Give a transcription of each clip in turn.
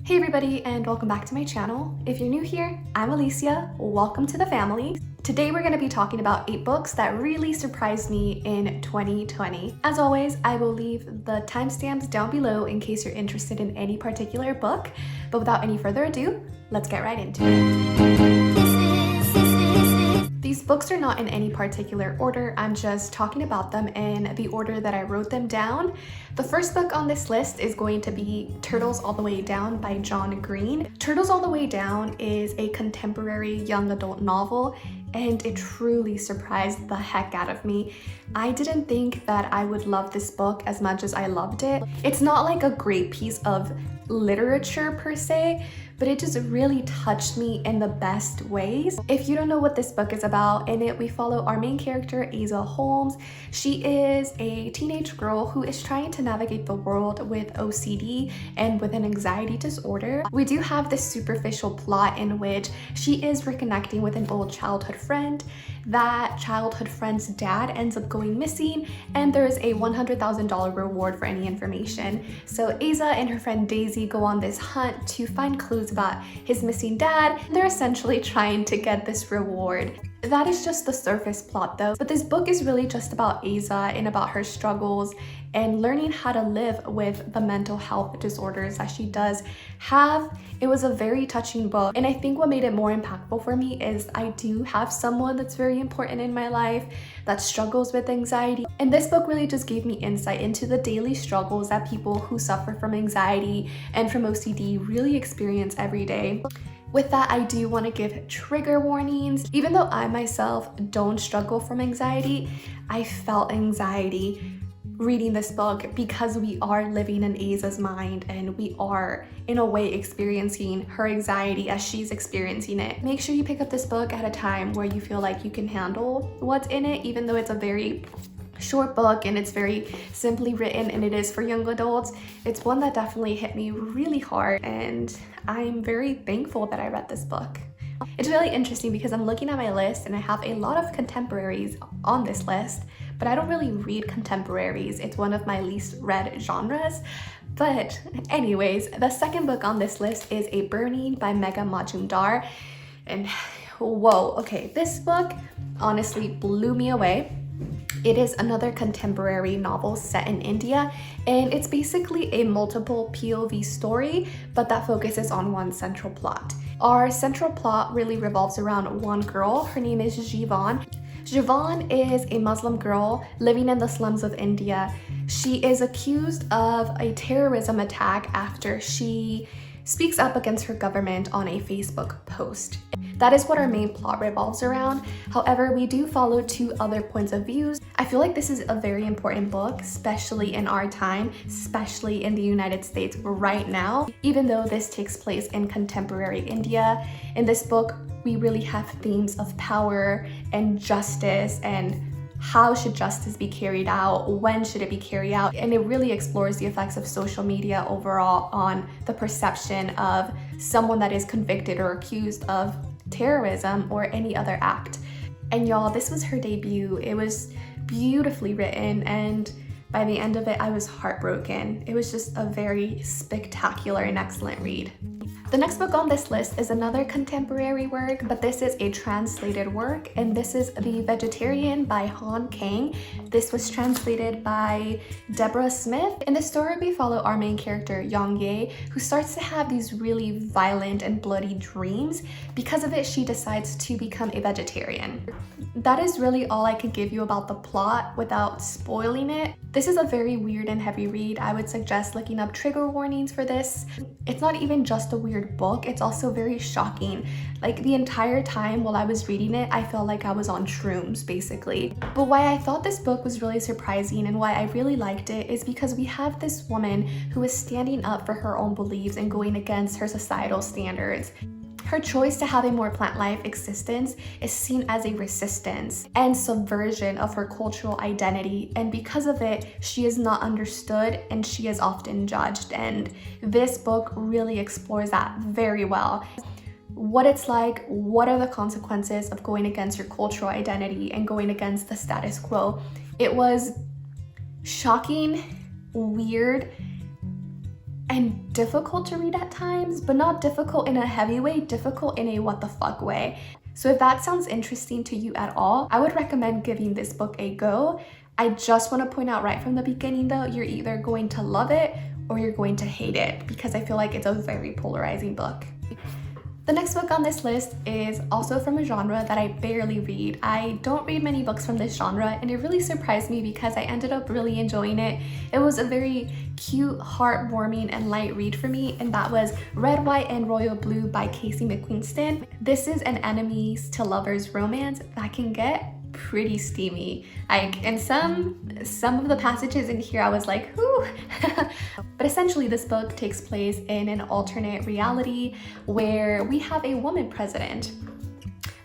Hey everybody, and welcome back to my channel. If you're new here, I'm Alicia. Welcome to the family. Today we're going to be talking about 8 books that really surprised me in 2020. As always, I will leave the timestamps down below in case you're interested in any particular book. But without any further ado, let's get right into it. These books are not in any particular order. I'm just talking about them in the order that I wrote them down. The first book on this list is going to be Turtles All the Way Down by John Green. Turtles All the Way Down is a contemporary young adult novel, and it truly surprised the heck out of me. I didn't think that I would love this book as much as I loved it. It's not like a great piece of literature per se, but it just really touched me in the best ways. If you don't know what this book is about, in it we follow our main character, Asa Holmes. She is a teenage girl who is trying to navigate the world with OCD and with an anxiety disorder. We do have this superficial plot in which she is reconnecting with an old childhood friend. That childhood friend's dad ends up going missing, and there's a $100,000 reward for any information. So Asa and her friend Daisy go on this hunt to find clues about his missing dad. They're essentially trying to get this reward. That is just the surface plot though, but this book is really just about Asa and about her struggles and learning how to live with the mental health disorders that she does have. It was a very touching book, and I think what made it more impactful for me is I do have someone that's very important in my life that struggles with anxiety, and this book really just gave me insight into the daily struggles that people who suffer from anxiety and from OCD really experience every day. With that, I do want to give trigger warnings. Even though I myself don't struggle from anxiety, I felt anxiety reading this book because we are living in Asa's mind and we are in a way experiencing her anxiety as she's experiencing it. Make sure you pick up this book at a time where you feel like you can handle what's in it, even though it's a very short book and it's very simply written and it is for young adults. It's one that definitely hit me really hard, and I'm very thankful that I read this book. It's really interesting because I'm looking at my list and I have a lot of contemporaries on this list, but I don't really read contemporaries. It's one of my least read genres. But anyways, the second book on this list is A Burning by Megha Majumdar. And whoa, okay, this book honestly blew me away. It is another contemporary novel set in India, and it's basically a multiple POV story, but that focuses on one central plot. Our central plot really revolves around one girl. Her name is Jivan. Jivan is a Muslim girl living in the slums of India. She is accused of a terrorism attack after she speaks up against her government on a Facebook post. That is what our main plot revolves around. However, we do follow 2 other points of views. I feel like this is a very important book, especially in our time, especially in the United States right now. Even though this takes place in contemporary India, in this book, we really have themes of power and justice and how should justice be carried out, when should it be carried out, and it really explores the effects of social media overall on the perception of someone that is convicted or accused of terrorism or any other act. And y'all, this was her debut. It was beautifully written, and by the end of it, I was heartbroken. It was just a very spectacular and excellent read. The next book on this list is another contemporary work, but this is a translated work, and this is The Vegetarian by Han Kang. This was translated by Deborah Smith. In the story, we follow our main character, Yang Ye, who starts to have these really violent and bloody dreams. Because of it, she decides to become a vegetarian. That is really all I can give you about the plot without spoiling it. This is a very weird and heavy read. I would suggest looking up trigger warnings for this. It's not even just a weird book, it's also very shocking. Like, the entire time while I was reading it, I felt like I was on shrooms, basically. But why I thought this book was really surprising and why I really liked it is because we have this woman who is standing up for her own beliefs and going against her societal standards. Her choice to have a more plant-like existence is seen as a resistance and subversion of her cultural identity, and because of it, she is not understood and she is often judged, and this book really explores that very well. What it's like, what are the consequences of going against your cultural identity and going against the status quo. It was shocking, weird, and difficult to read at times, but not difficult in a heavy way, difficult in a what the fuck way. So if that sounds interesting to you at all, I would recommend giving this book a go. I just want to point out right from the beginning though, you're either going to love it or you're going to hate it, because I feel like it's a very polarizing book. The next book on this list is also from a genre that I barely read. I don't read many books from this genre, and it really surprised me because I ended up really enjoying it. It was a very cute, heartwarming, and light read for me, and that was Red, White, and Royal Blue by Casey McQueenston. This is an enemies to lovers romance that can get pretty steamy. Like in some of the passages in here I was like, whoo. But essentially this book takes place in an alternate reality where we have a woman president.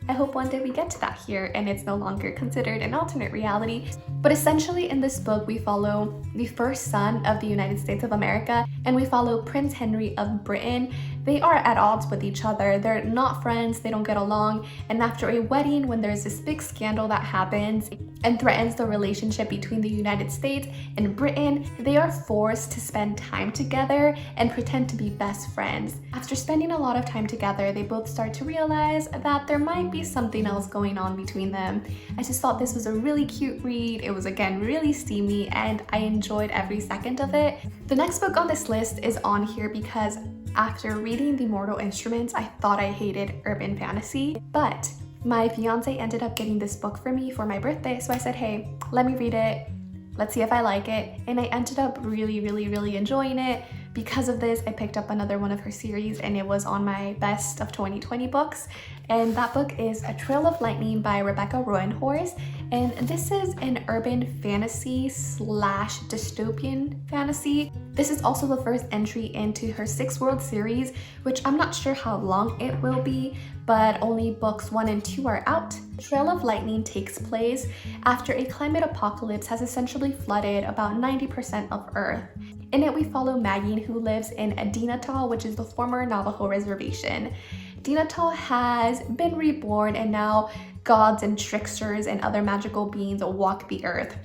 I hope one day we get to that here and it's no longer considered an alternate reality. But essentially in this book we follow the first son of the United States of America, and we follow Prince Henry of Britain. They are at odds with each other. They're not friends, they don't get along, and after a wedding, when there's this big scandal that happens and threatens the relationship between the United States and Britain, they are forced to spend time together and pretend to be best friends. After spending a lot of time together, they both start to realize that there might be something else going on between them. I just thought this was a really cute read. It was again really steamy and I enjoyed every second of it. The next book on this list is on here because after reading The Mortal Instruments, I thought I hated urban fantasy, but my fiance ended up getting this book for me for my birthday, so I said, hey, let me read it. Let's see if I like it. And I ended up really enjoying it. Because of this, I picked up another one of her series and it was on my best of 2020 books. And that book is A Trail of Lightning by Rebecca Roanhorse. And this is an urban fantasy / dystopian fantasy. This is also the first entry into her 6-world series, which I'm not sure how long it will be, but only books 1 and 2 are out. Trail of Lightning takes place after a climate apocalypse has essentially flooded about 90% of Earth. In it, we follow Maggie, who lives in Adinatal, which is the former Navajo reservation. Adinatal has been reborn, and now gods and tricksters and other magical beings walk the earth.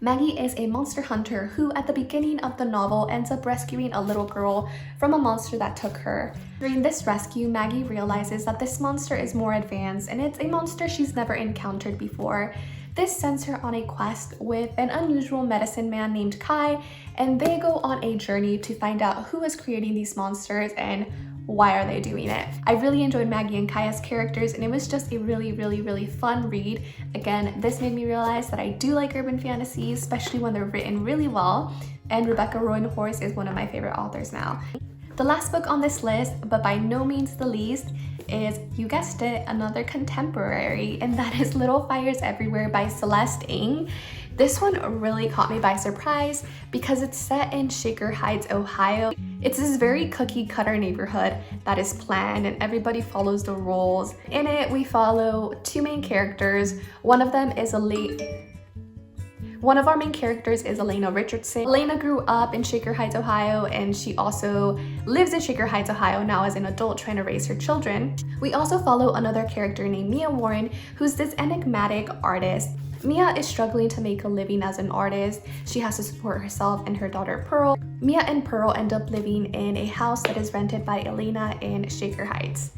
Maggie is a monster hunter who, at the beginning of the novel, ends up rescuing a little girl from a monster that took her. During this rescue, Maggie realizes that this monster is more advanced, and it's a monster she's never encountered before. This sends her on a quest with an unusual medicine man named Kai, and they go on a journey to find out who is creating these monsters and why are they doing it. I really enjoyed Maggie and Kai as characters, and it was just a really fun read. Again, this made me realize that I do like urban fantasies, especially when they're written really well, and Rebecca Roanhorse is one of my favorite authors now. The last book on this list, but by no means the least, is, you guessed it, another contemporary, and that is Little Fires Everywhere by Celeste Ng. This one really caught me by surprise because it's set in Shaker Heights, Ohio. It's this very cookie cutter neighborhood that is planned and everybody follows the rules. In it, we follow 2 main characters. One of our main characters is Elena Richardson. Elena grew up in Shaker Heights, Ohio, and she also lives in Shaker Heights, Ohio now as an adult trying to raise her children. We also follow another character named Mia Warren, who's this enigmatic artist. Mia is struggling to make a living as an artist. She has to support herself and her daughter Pearl. Mia and Pearl end up living in a house that is rented by Elena in Shaker Heights.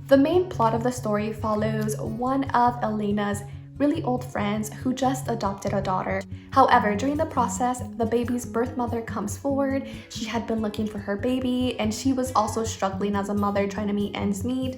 The main plot of the story follows one of Elena's really old friends who just adopted a daughter. However, during the process, the baby's birth mother comes forward. She had been looking for her baby, and she was also struggling as a mother trying to meet ends meet.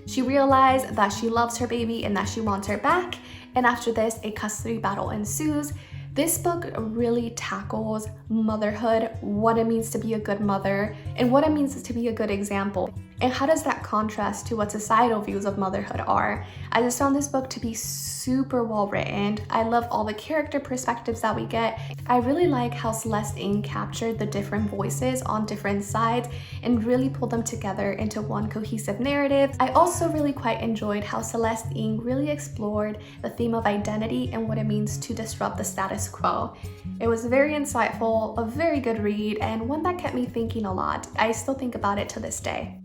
She realized that she loves her baby and that she wants her back, and after this, a custody battle ensues. This book really tackles motherhood, what it means to be a good mother, and what it means to be a good example. And how does that contrast to what societal views of motherhood are? I just found this book to be super well written. I love all the character perspectives that we get. I really like how Celeste Ng captured the different voices on different sides and really pulled them together into one cohesive narrative. I also really quite enjoyed how Celeste Ng really explored the theme of identity and what it means to disrupt the status quo. It was very insightful, a very good read, and one that kept me thinking a lot. I still think about it to this day.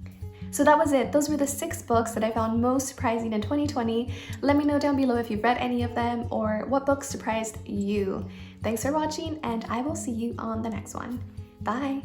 So that was it. Those were the 6 books that I found most surprising in 2020. Let me know down below if you've read any of them or what books surprised you. Thanks for watching, and I will see you on the next one. Bye!